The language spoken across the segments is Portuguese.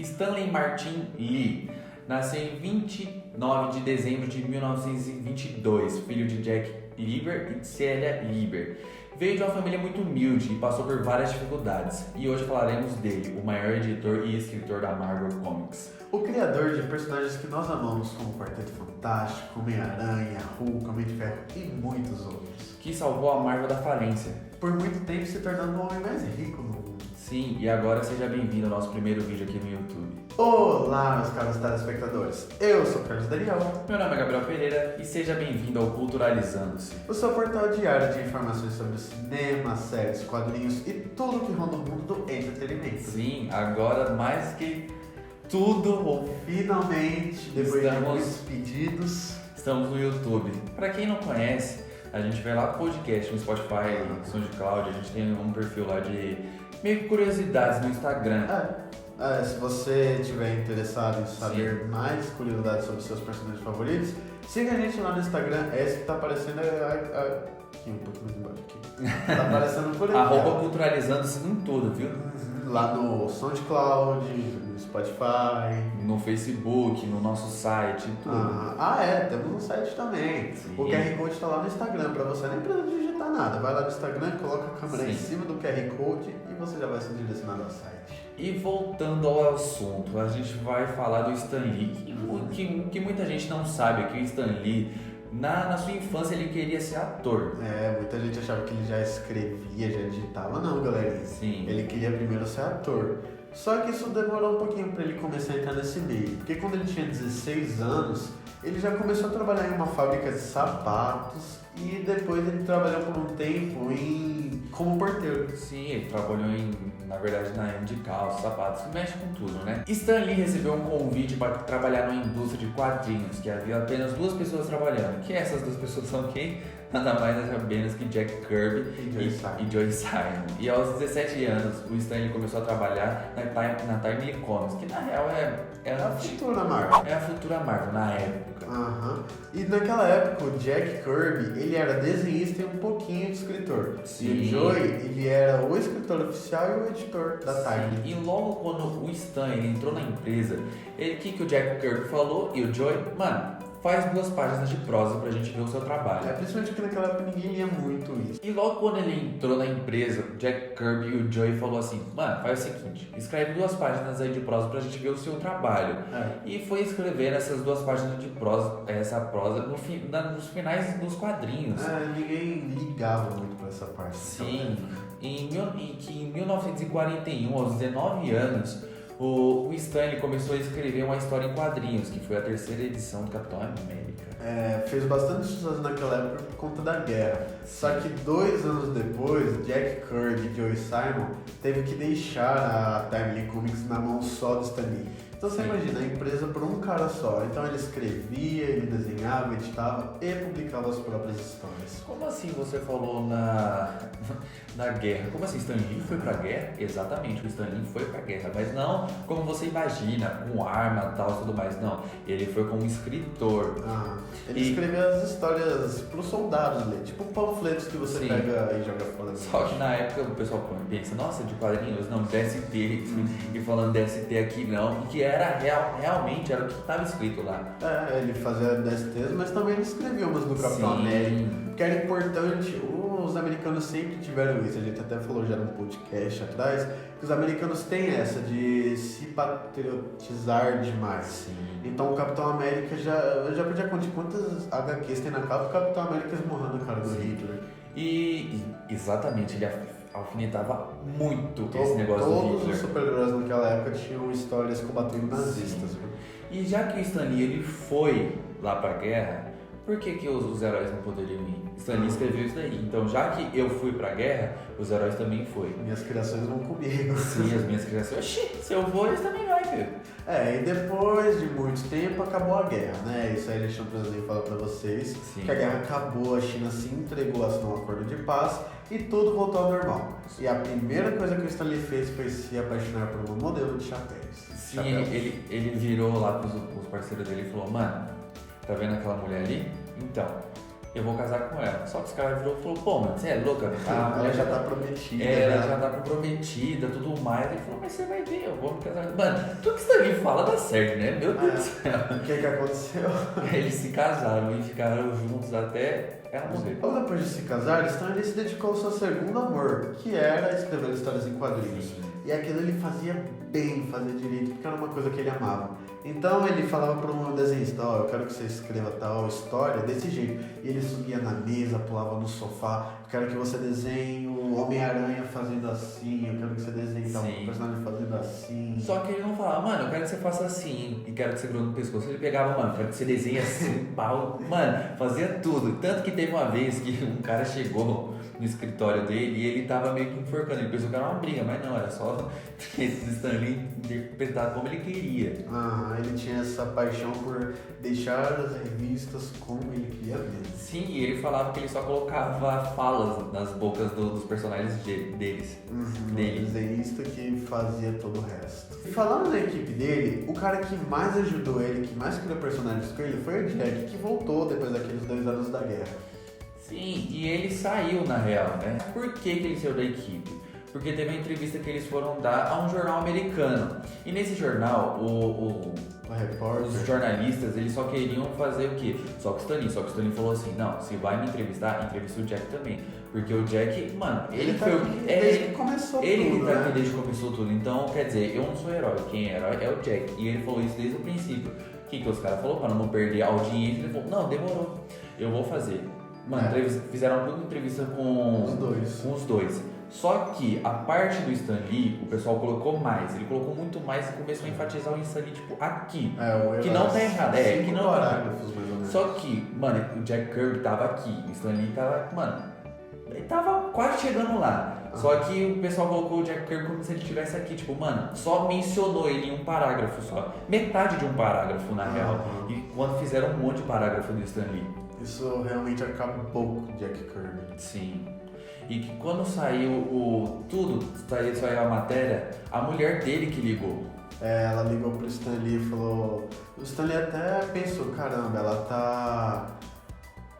Stanley Martin Lee nasceu em 29 de dezembro de 1922, filho de Jack Lieber e Celia Lieber. Veio de uma família muito humilde e passou por várias dificuldades. E hoje falaremos dele, o maior editor e escritor da Marvel Comics. O criador de personagens que nós amamos, como Quarteto Fantástico, Homem-Aranha, Hulk, Homem de Ferro e muitos outros. Que salvou a Marvel da falência. Por muito tempo se tornando o homem mais rico do mundo. Sim, e agora seja bem-vindo ao nosso primeiro vídeo aqui no YouTube. Olá, meus caros telespectadores. Eu sou Carlos Daniel. Meu nome é Gabriel Pereira e seja bem-vindo ao Culturalizando-se. O seu portal diário de informações sobre cinema, séries, quadrinhos e tudo que ronda o mundo do entretenimento. Sim, agora mais que tudo, Finalmente, depois de muitos pedidos, estamos no YouTube. Para quem não conhece, a gente vai lá no podcast, no Spotify, no SoundCloud, a gente tem um perfil lá de meio que curiosidades no Instagram. Se você estiver interessado em saber mais curiosidades sobre seus personagens favoritos, siga a gente lá no Instagram, esse que tá aparecendo aqui, um pouco mais embaixo aqui. Tá aparecendo por aqui. Culturalizando-se em tudo, viu? Lá no SoundCloud, no Spotify, no Facebook, no nosso site, tudo. Temos um site também. Sim. O QR Code tá lá no Instagram, pra você nem precisar digitar nada. Vai lá no Instagram, coloca a câmera Sim. em cima do QR Code e você já vai ser direcionado ao site. E voltando ao assunto, a gente vai falar do Stan Lee, que muita gente não sabe, que o Stan Lee, na sua infância, ele queria ser ator. Muita gente achava que ele já escrevia, já editava. Não, galerinha. Sim. Ele queria primeiro ser ator. Só que isso demorou um pouquinho pra ele começar a entrar nesse meio. Porque quando ele tinha 16 anos, ele já começou a trabalhar em uma fábrica de sapatos e depois ele trabalhou por um tempo como porteiro. Sim, ele trabalhou na verdade, na de calças, sapatos, mexe com tudo, né? Stan Lee recebeu um convite para trabalhar numa indústria de quadrinhos, que havia apenas 2 pessoas trabalhando. Que essas 2 pessoas são quem? Nada mais nada menos que Jack Kirby e Joe Simon. E aos 17 anos, o Stan Lee começou a trabalhar na Timely Comics, que na real é a futura Marvel. É a futura Marvel, na época. E naquela época, o Jack Kirby, ele era desenhista e um pouquinho de escritor. Sim. E o Joe, ele era o escritor oficial e o editor da Timely. E logo quando o Stan entrou na empresa, o que o Jack Kirby falou? E o Joe, mano, faz 2 páginas de prosa pra gente ver o seu trabalho. Principalmente porque naquela época ninguém lia muito isso. E logo quando ele entrou na empresa, o Jack Kirby e o Joey falou assim, mano, faz o seguinte, escreve 2 páginas aí de prosa pra gente ver o seu trabalho. E foi escrevendo essas 2 páginas de prosa, essa prosa nos finais dos quadrinhos. Ninguém ligava muito pra essa parte. Sim, em 1941, aos 19 anos, o Stan começou a escrever uma história em quadrinhos, que foi a 3ª edição do Capitão América. Fez bastante sucesso naquela época por conta da guerra. Só que 2 anos depois, Jack Kirby e Joe Simon teve que deixar a Timely Comics na mão só do Stan Lee. Então você imagina, a empresa por um cara só. Então ele escrevia, ele desenhava, editava e publicava as próprias histórias. Como assim você falou na guerra? Como assim, Stan Lee foi pra guerra? Exatamente, o Stan Lee foi pra guerra, mas não como você imagina, com arma e tal, tudo mais, não. Ele foi como escritor. Ele escrevia as histórias pros soldados ler, tipo panfletos que você pega e joga fora. Só que na época o pessoal pensa, nossa, de quadrinhos? Não, DST, e falando DST aqui não, e que era realmente era o que estava escrito lá. Ele fazia DSTs, mas também ele escrevia umas do Capitão América, porque era importante. Os americanos sempre tiveram isso, a gente até falou já num podcast atrás, que os americanos têm essa de se patriotizar demais. Então o Capitão América já podia contar quantas HQs tem na capa, o Capitão América esmurrando a cara do Hitler. E exatamente, ele alfinetava muito esse negócio do Hitler. Todos os super-heróis naquela época tinham histórias combatendo nazistas. E já que o Stan Lee ele foi lá pra guerra, por que os heróis não poderiam ir? Stan Lee escreveu isso daí. Então, já que eu fui pra guerra, os heróis também foram. Minhas criações vão comigo. Sim, as minhas criações. Oxi, se eu vou, eles também vão, filho. E depois de muito tempo acabou a guerra, né? Isso aí Alexandre Brasil fala pra vocês. Que a guerra acabou, a China se entregou, assinou um acordo de paz e tudo voltou ao normal. E a primeira coisa que o Stan Lee fez foi se apaixonar por um modelo de chapéus. Sim, ele virou lá pros parceiros dele e falou, mano, tá vendo aquela mulher ali? Então, eu vou casar com ela. Só que os caras virou e falou, pô, mano, você é louca? A Ela já tá prometida. ela já tá comprometida, tudo mais. Ele falou, mas você vai ver, eu vou me casar. Mano, tudo que você tá fala dá certo, né? Meu Deus do céu. O que aconteceu? Eles se casaram e ficaram juntos até ela morrer. Logo depois de se casar, Stan se dedicou ao seu segundo amor, que era escrever histórias em quadrinhos. E aquilo ele fazia bem, fazia direito, porque era uma coisa que ele amava. Então ele falava para um desenhista, ó, eu quero que você escreva tal história desse jeito. E ele subia na mesa, pulava no sofá, eu quero que você desenhe o Homem-Aranha fazendo assim, eu quero que você desenhe tal personagem fazendo assim. Só que ele não falava, mano, eu quero que você faça assim, e quero que você grude no pescoço. Ele pegava, mano, eu quero que você desenhe assim, pau. Mano, fazia tudo. Tanto que teve uma vez que um cara chegou no escritório dele e ele tava meio que enforcando. Ele pensou que era uma briga, mas não, era só esse Stan Lee interpretar como ele queria. Ah, ele tinha essa paixão por deixar as revistas como ele queria ver. Sim, e ele falava que ele só colocava falas nas bocas dos personagens deles. O desenhista que fazia todo o resto. E falando da equipe dele, o cara que mais ajudou ele, que mais criou personagens com ele, foi o Jack, que voltou depois daqueles 2 anos da guerra. Sim, e ele saiu na real, né? Por que ele saiu da equipe? Porque teve uma entrevista que eles foram dar a um jornal americano. E nesse jornal, os jornalistas, eles só queriam fazer o quê? Só que o Stan Lee falou assim, não, se vai me entrevistar, entrevista o Jack também. Porque o Jack, mano, ele tá foi aqui desde que começou ele tudo, que tá né? aqui desde que começou tudo. Então, quer dizer, eu não sou herói, quem é herói é o Jack. E ele falou isso desde o princípio. O que os caras falaram? Para não perder a audiência, ele falou, não, demorou, eu vou fazer. Mano, fizeram toda uma entrevista com os dois. Só que a parte do Stan Lee, o pessoal colocou mais. Ele colocou muito mais e começou a enfatizar o Stan Lee, tipo, aqui. Que não tá errado. Que não tá errado. Só que, mano, o Jack Kirby tava aqui. O Stan Lee tava, mano, ele tava quase chegando lá. Só que o pessoal colocou o Jack Kirby como se ele estivesse aqui. Tipo, mano, só mencionou ele em um parágrafo só. Metade de um parágrafo, na real. E quando fizeram um monte de parágrafo do Stan Lee. Isso realmente acabou com o Jack Kirby. Sim. E que quando saiu saiu a matéria, a mulher dele que ligou. Ela ligou pro Stan Lee e falou... O Stan Lee até pensou, caramba,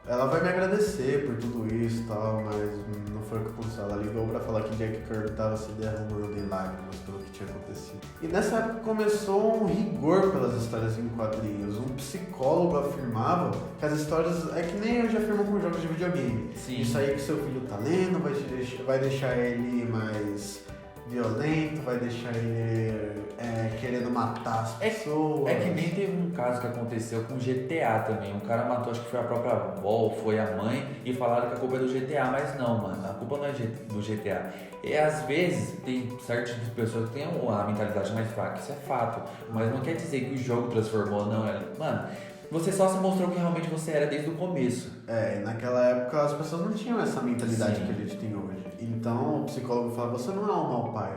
ela vai me agradecer por tudo isso e tal, mas não foi o que aconteceu. Ela ligou pra falar que Jack Kirby tava se derramando em lágrimas pelo que tinha acontecido. E nessa época começou um rigor pelas histórias em quadrinhos. Um psicólogo afirmava que as histórias é que nem hoje afirmam com jogos de videogame. Sim. Isso aí que seu filho tá lendo vai deixar ele mais violento, vai deixar ele querendo matar as pessoas. É que nem teve um caso que aconteceu com GTA também. Um cara matou, acho que foi a própria avó, foi a mãe, e falaram que a culpa é do GTA, mas não, mano, a culpa não é do GTA. E às vezes tem certas pessoas que têm a mentalidade mais fraca, isso é fato, mas não quer dizer que o jogo transformou, não. Mano, você só se mostrou que realmente você era desde o começo. E naquela época as pessoas não tinham essa mentalidade Sim. que a gente tem hoje. Então o psicólogo fala, você não é um mau pai.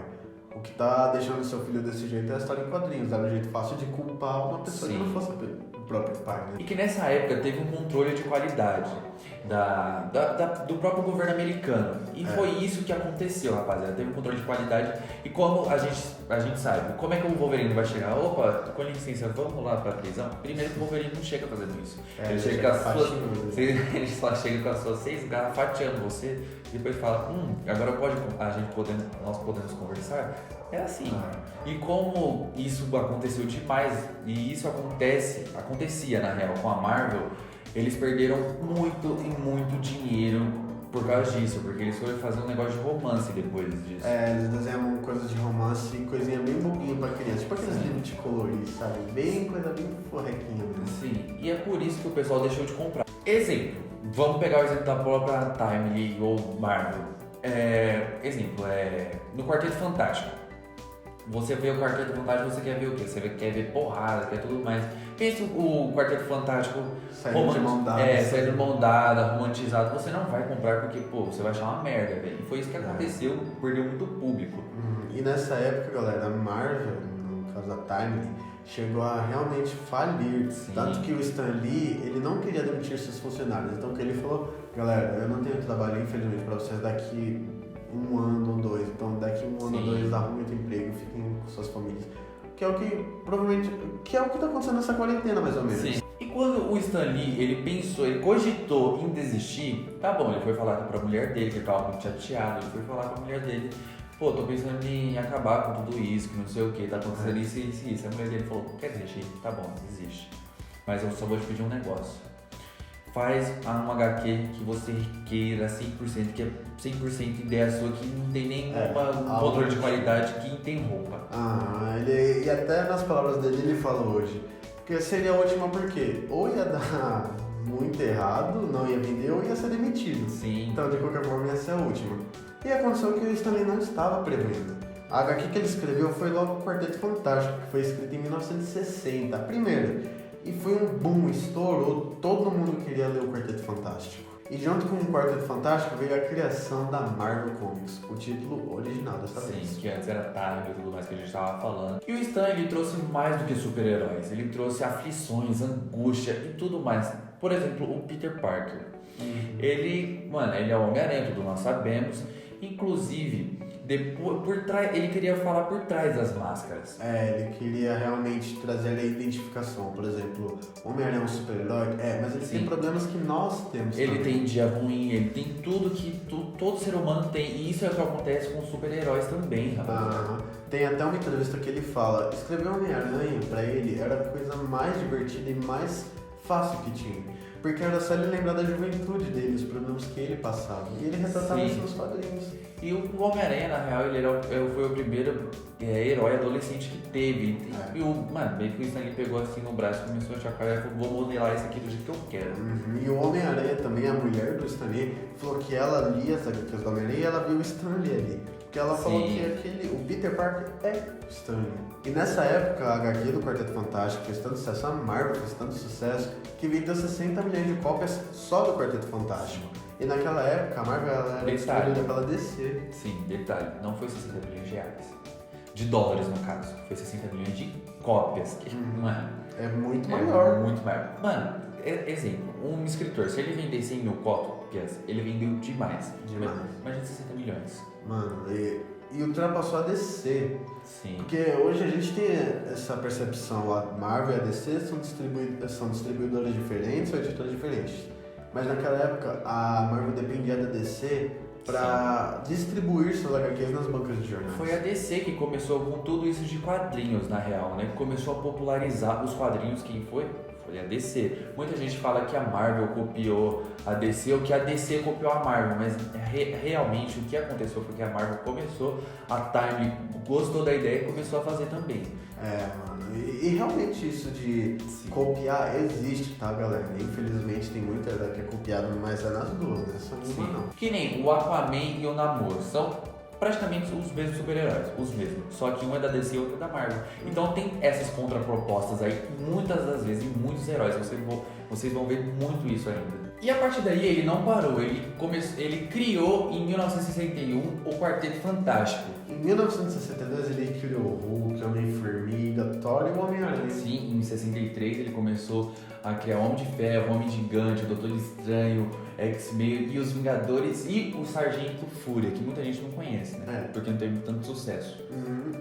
O que tá deixando seu filho desse jeito é a história em quadrinhos. Era um jeito fácil de culpar uma pessoa Sim. que não fosse o próprio pai, né? E que nessa época teve um controle de qualidade do próprio governo americano. E foi isso que aconteceu, rapaziada. Teve um controle de qualidade. E como a gente sabe, como é que o Wolverine vai chegar? Opa, com licença, vamos lá pra prisão? Primeiro que o Wolverine não chega fazendo isso. Ele chega com as suas. Ele só chega com as suas 6 garras fatiando você. E depois fala, agora nós podemos conversar? É assim. E como isso aconteceu demais, e isso acontecia na real com a Marvel, eles perderam muito dinheiro por causa disso, porque eles foram fazer um negócio de romance depois disso. Eles desenham coisas de romance e coisinha bem bobinha pra criança, tipo aqueles livros de colorir, sabe? Coisa bem forrequinha mesmo. Sim, e é por isso que o pessoal deixou de comprar. Exemplo, vamos pegar o exemplo da própria Time ou Marvel. Exemplo, no Quarteto Fantástico. Você vê o Quarteto Fantástico, você quer ver o quê? Você quer ver porrada, quer tudo mais. Pensa o Quarteto Fantástico saindo de mão dada, romantizado. Você não vai comprar porque, você vai achar uma merda, velho. E foi isso que aconteceu, perdeu muito público. E nessa época, galera, a Marvel, no caso da Time, chegou a realmente falir. Sim. Tanto que o Stan Lee, ele não queria demitir seus funcionários. Então o que ele falou, galera, eu não tenho trabalho, infelizmente, pra vocês daqui 1 ano ou 2. Então daqui 1 ano ou 2 arrumem outro emprego, fiquem com suas famílias. Que é o que provavelmente. Que é o que tá acontecendo nessa quarentena, mais ou menos. Sim. E quando o Stan Lee, ele pensou, ele cogitou em desistir, tá bom, ele foi falar pra mulher dele, que ele tava muito chateado, ele foi falar com a mulher dele, pô, tô pensando em acabar com tudo isso, que não sei o que, tá acontecendo isso e isso, isso. A mulher dele falou, quer desistir? Tá bom, desiste. Mas eu só vou te pedir um negócio. Faz um HQ que você queira 100%, que é 100% ideia sua, que não tem nenhum controle de qualidade, que tem roupa. E até nas palavras dele ele falou hoje, porque seria a última porque ou ia dar muito errado, não ia vender, ou ia ser demitido. Sim. Então de qualquer forma ia ser a última. E aconteceu que o Stan Lee não estava prevendo. A HQ que ele escreveu foi logo o Quarteto Fantástico, que foi escrito em 1960, a primeira. E foi um boom, estourou, todo mundo queria ler o Quarteto Fantástico. E junto com o Quarteto Fantástico veio a criação da Marvel Comics, o título original dessa vez. Sim, que antes era Time e tudo mais que a gente estava falando. E o Stan, ele trouxe mais do que super-heróis, ele trouxe aflições, angústia e tudo mais. Por exemplo, o Peter Parker. Ele é o Homem-Aranha, todos nós sabemos. Inclusive, ele queria falar por trás das máscaras. Ele queria realmente trazer a identificação. Por exemplo, o Homem-Aranha é um super-herói, mas ele tem problemas que nós temos. Ele também. tem dia ruim, ele tem tudo que todo ser humano tem. E isso é o que acontece com os super-heróis também, rapaz. Tem até uma entrevista que ele fala, escrever Homem-Aranha pra ele era a coisa mais divertida e mais fácil que tinha. Porque era só ele lembrar da juventude dele, os problemas que ele passava. E ele retratava isso nos quadrinhos. E o Homem-Aranha, na real, ele foi o primeiro herói adolescente que teve. E meio que o Stan Lee pegou assim no braço, começou a chacoalhar e falou, vou modelar isso aqui do jeito que eu quero. E o Homem-Aranha também, a mulher do Stan Lee, falou que ela lia as HQs do Homem-Aranha e ela viu o Stan Lee ali. Porque ela falou que o Peter Parker é o Stan Lee. E nessa época, a HQ do Quarteto Fantástico fez tanto sucesso, a Marvel fez tanto sucesso, que vendeu 60 milhões de cópias só do Quarteto Fantástico. E naquela época, a Marvel era distribuída pela DC. Sim, detalhe, não foi 60 milhões de reais. De dólares, no caso. Foi 60 milhões de cópias. É muito maior. Muito maior. Exemplo, um escritor, se ele vender 100 mil cópias, ele vendeu demais. Imagina 60 milhões. E ultrapassou a DC. Sim. Porque hoje a gente tem essa percepção, a Marvel e a DC são distribuidoras diferentes ou editoras diferentes. Mas naquela época a Marvel dependia da DC para distribuir suas HQs nas bancas de jornais. Foi a DC que começou com tudo isso de quadrinhos, na real, né? Começou a popularizar os quadrinhos. Quem foi? Foi a DC. Muita gente fala que a Marvel copiou a DC ou que a DC copiou a Marvel, mas realmente o que aconteceu foi que a Marvel começou, a Time gostou da ideia e começou a fazer também. E realmente isso de copiar existe, tá, galera? Infelizmente tem muita que é copiada, mas é nas duas, né? Só uma não. Que nem o Aquaman e o Namor são praticamente os mesmos super-heróis, os mesmos, só que um é da DC e outro é da Marvel. Então tem essas contrapropostas aí, muitas das vezes, em muitos heróis, vocês vão ver muito isso ainda. E a partir daí ele não parou, ele criou em 1961 o Quarteto Fantástico. Em 1962 ele criou o Hulk, Homem-Formiga, Thor e o Homem-Aranha. Sim, em 63 ele começou a criar Homem de Ferro, Homem Gigante, o Doutor Estranho, X-Men e os Vingadores e o Sargento Fúria, que muita gente não conhece, né? Porque não teve tanto sucesso.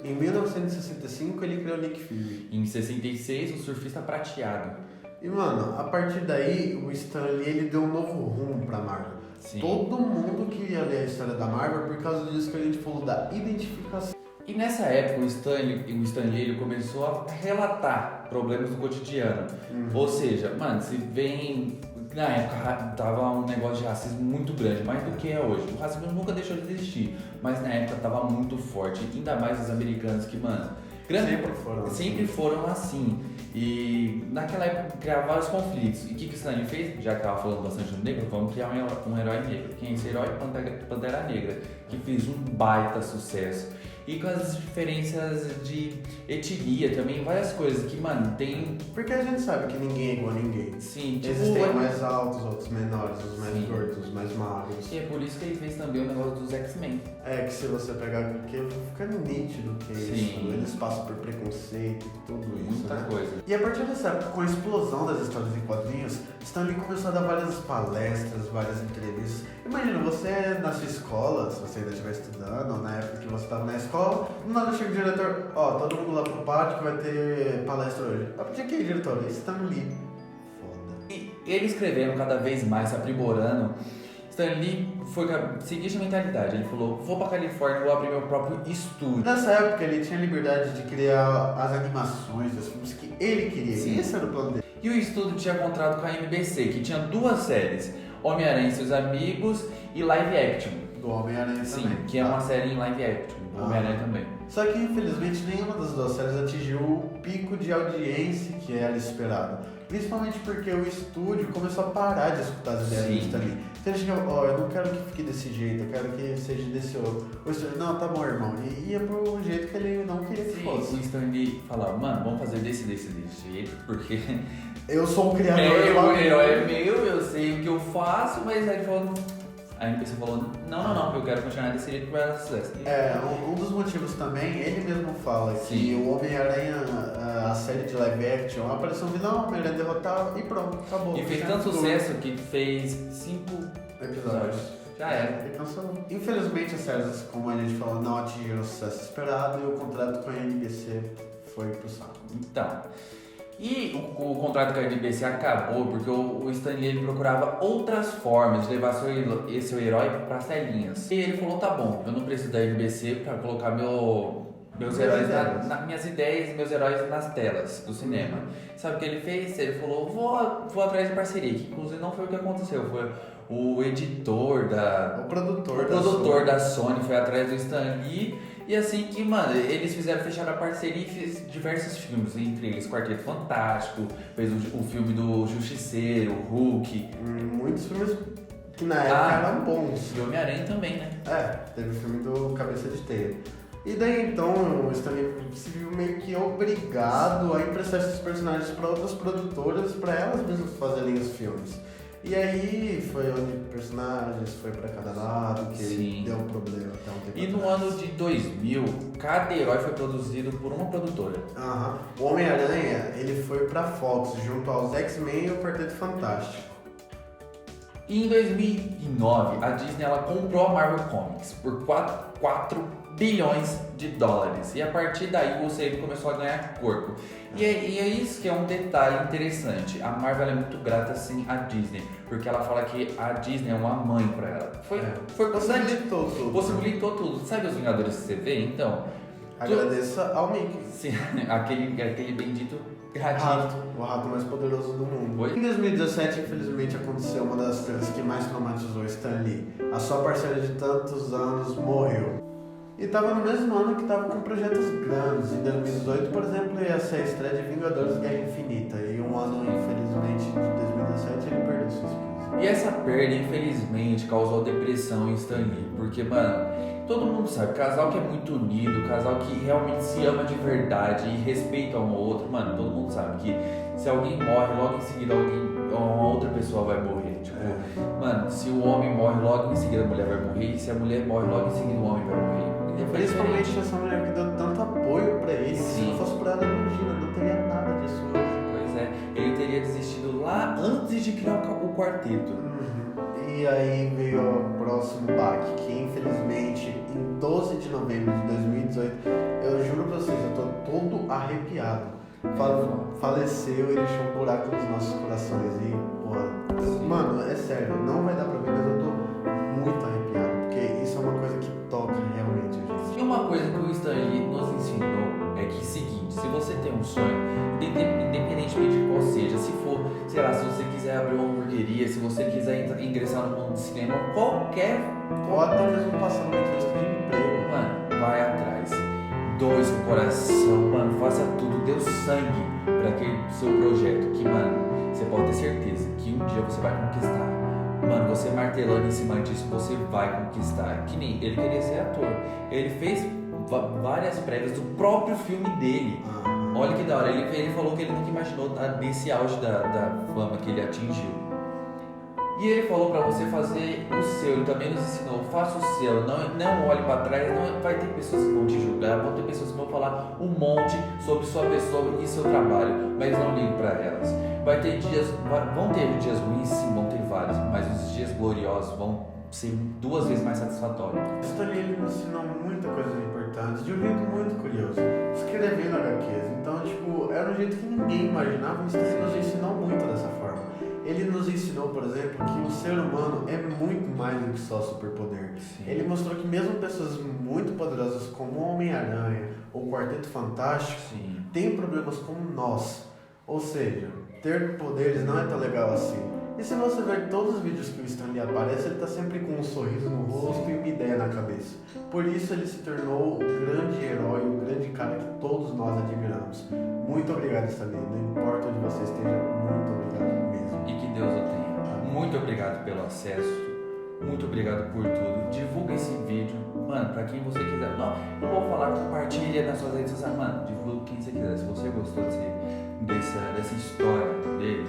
Em 1965 ele criou Nick Fury. Em 66 o Surfista Prateado. E mano, a partir daí o Stan Lee ele deu um novo rumo pra Marvel. Sim. Todo mundo queria ler a história da Marvel por causa disso que a gente falou da identificação. E nessa época o Stan Lee ele começou a relatar problemas do cotidiano. Ou seja, se vem... Na época tava um negócio de racismo muito grande, mais do que é hoje. O racismo nunca deixou de existir, mas na época tava muito forte, ainda mais os americanos que, sempre foram assim. E naquela época criava vários conflitos. E o que o Stan Lee fez? Já que estava falando bastante do negro, vamos criar um herói negro. Quem é esse herói? Pantera Negra, que fez um baita sucesso. E com as diferenças de etnia também, várias coisas que, tem... Porque a gente sabe que ninguém é igual a ninguém. Sim, existem mais altos, outros menores, os mais gordos, os mais magros. E é por isso que ele fez também o negócio dos X-Men. Que se você pegar aqui, fica nítido que isso, eles passam por preconceito e tudo isso. Muita coisa. E a partir dessa época, com a explosão das histórias em quadrinhos, Stan Lee começou a dar várias palestras, várias entrevistas. Imagina, você na sua escola, se você ainda estiver estudando, ou na época que você estava na escola, do nada chega o diretor, todo mundo lá pro pátio que vai ter palestra hoje. Eu pedi aqui, diretor, Stan Lee. E ele escrevendo cada vez mais, se aprimorando, Stan Lee foi seguir essa mentalidade. Ele falou, vou pra Califórnia, vou abrir meu próprio estúdio. Nessa época ele tinha liberdade de criar as animações, os filmes que ele queria. Sim. Esse era o plano dele. E o estúdio tinha contrato com a NBC, que tinha 2 séries, Homem-Aranha e seus amigos e Live Action. Do Homem-Aranha Sim, também. que é uma série em live action, do Homem-Aranha também. Só que infelizmente nenhuma das 2 séries atingiu o pico de audiência que era esperado. Principalmente porque o estúdio começou a parar de escutar as ideias do Stan Lee. Então ele chegava, eu não quero que fique desse jeito, eu quero que seja desse outro. O Stan Lee, não, tá bom, irmão. E ia pro jeito que ele não queria que fosse. O Stan Lee falava, mano, vamos fazer desse jeito, porque Eu sou um criador. o herói é meu, eu sei o que eu faço, mas aí ele falou... A NBC falou, não, eu quero continuar desse jeito pra sucesso. Um dos motivos também, ele mesmo fala que Sim. o Homem-Aranha, a série de live action, apareceu um vilão, o Homem-Aranha derrotava e pronto, acabou. E fez tanto sucesso que fez 5 episódios. Já era. E cancelou. Infelizmente as séries, como a gente falou, não atingiram o sucesso esperado e o contrato com a NBC foi pro saco. Então... E o contrato com a NBC acabou porque o Stan Lee ele procurava outras formas de levar seu herói para as telinhas. E ele falou, tá bom, eu não preciso da NBC para colocar meus heróis, minhas ideias e meus heróis nas telas do cinema. Sabe o que ele fez? Ele falou, vou atrás de parceria, que inclusive não foi o que aconteceu, foi o editor O produtor da Sony foi atrás do Stan Lee. E assim que, mano, eles fechar a parceria e fez diversos filmes, entre eles Quarteto Fantástico, fez o filme do Justiceiro, Hulk. Muitos filmes que na época eram bons. E Homem-Aranha também, né? Teve o filme do Cabeça de Teia. E daí então o Stan Lee se viu meio que obrigado a emprestar esses personagens para outras produtoras, para elas mesmas fazerem os filmes. E aí foi onde personagens foi pra cada lado, que deu problema até um tempo E no ano de 2000, cada herói foi produzido por uma produtora. O Homem-Aranha, ele foi pra Fox, junto aos X-Men e o Quarteto Fantástico. E em 2009, a Disney ela comprou a Marvel Comics por 4 bilhões de dólares. E a partir daí o UCM começou a ganhar corpo. E é isso que é um detalhe interessante. A Marvel é muito grata sim à Disney, porque ela fala que a Disney é uma mãe pra ela. Possibilitou tudo. Sabe os Vingadores que você vê? Então, agradeça ao Mickey. Sim, aquele bendito O rato mais poderoso do mundo. Em 2017, infelizmente, aconteceu uma das coisas que mais traumatizou Stan Lee. A sua parceira de tantos anos morreu. E estava no mesmo ano que estava com projetos grandes. Em 2018, por exemplo, ia ser a estreia de Vingadores Guerra Infinita. E um ano, infelizmente, de 2017, ele perdeu sua esposa. E essa perda, infelizmente, causou depressão em Stan Lee. Porque, mano, todo mundo sabe, casal que é muito unido, casal que realmente se ama de verdade e respeita um ao outro, mano, todo mundo sabe que se alguém morre, logo em seguida uma outra pessoa vai morrer. Tipo, mano, se o homem morre, logo em seguida a mulher vai morrer. E se a mulher morre, logo em seguida o homem vai morrer. Principalmente essa mulher que deu tanto apoio pra ele. Se não fosse por ela, imagina, não teria nada disso hoje. Pois é, ele teria desistido lá antes de criar o quarteto. E aí veio o próximo baque, que infelizmente em 12 de novembro de 2018, eu juro pra vocês, eu tô todo arrepiado. Faleceu e deixou um buraco nos nossos corações. E, porra, mano, é sério, não vai dar pra ver, mas eu tô muito arrepiado, porque isso é uma coisa que toca realmente a gente. E uma coisa que o Stan Lee nos ensinou é que é o seguinte, se você tem um sonho, independentemente de qual seja, se for, sei lá, se você quiser abrir uma hamburgueria, se você quiser ingressar no mundo do cinema, ou até mesmo passar numa entrevista de emprego, mano, vai atrás, doe seu coração, mano, faça tudo, dê o sangue para aquele seu projeto, que, mano, você pode ter certeza que um dia você vai conquistar. Mano, você martelando em cima disso, você vai conquistar. Que nem ele queria ser ator. Ele fez várias prévias do próprio filme dele. Olha que da hora. Ele falou que ele nunca imaginou nesse auge da fama que ele atingiu. E ele falou pra você fazer o seu. Ele também nos ensinou, faça o seu. Não olhe pra trás. Não, vai ter pessoas que vão te julgar. Vão ter pessoas que vão falar um monte sobre sua pessoa e seu trabalho. Mas não ligue pra elas. Vão ter dias ruins, sim, vão ter vários, mas os dias gloriosos vão ser 2 vezes mais satisfatórios. Stan Lee ele nos ensinou muita coisa importante, de um jeito muito curioso, escrevendo HQs. Então, tipo, era um jeito que ninguém imaginava, mas Stan Lee nos ensinou muito dessa forma. ele nos ensinou, por exemplo, que o ser humano é muito mais do que só superpoder. Sim. Ele mostrou que mesmo pessoas muito poderosas como o Homem-Aranha ou o Quarteto Fantástico Sim. têm problemas como nós. Ou seja, ter poderes não é tão legal assim. E se você ver todos os vídeos que o Stan Lee aparece, ele está sempre com um sorriso no rosto e uma ideia na cabeça. Por isso ele se tornou o grande herói, o grande cara que todos nós admiramos. Muito obrigado, Stan Lee. Não importa onde você esteja, muito obrigado mesmo. E que Deus o tenha. Muito obrigado pelo acesso. Muito obrigado por tudo. Divulga esse vídeo. Mano, pra quem você quiser. Não vou falar, compartilha nas suas redes sociais. Mano, divulga quem você quiser. Se você gostou dessa história dele,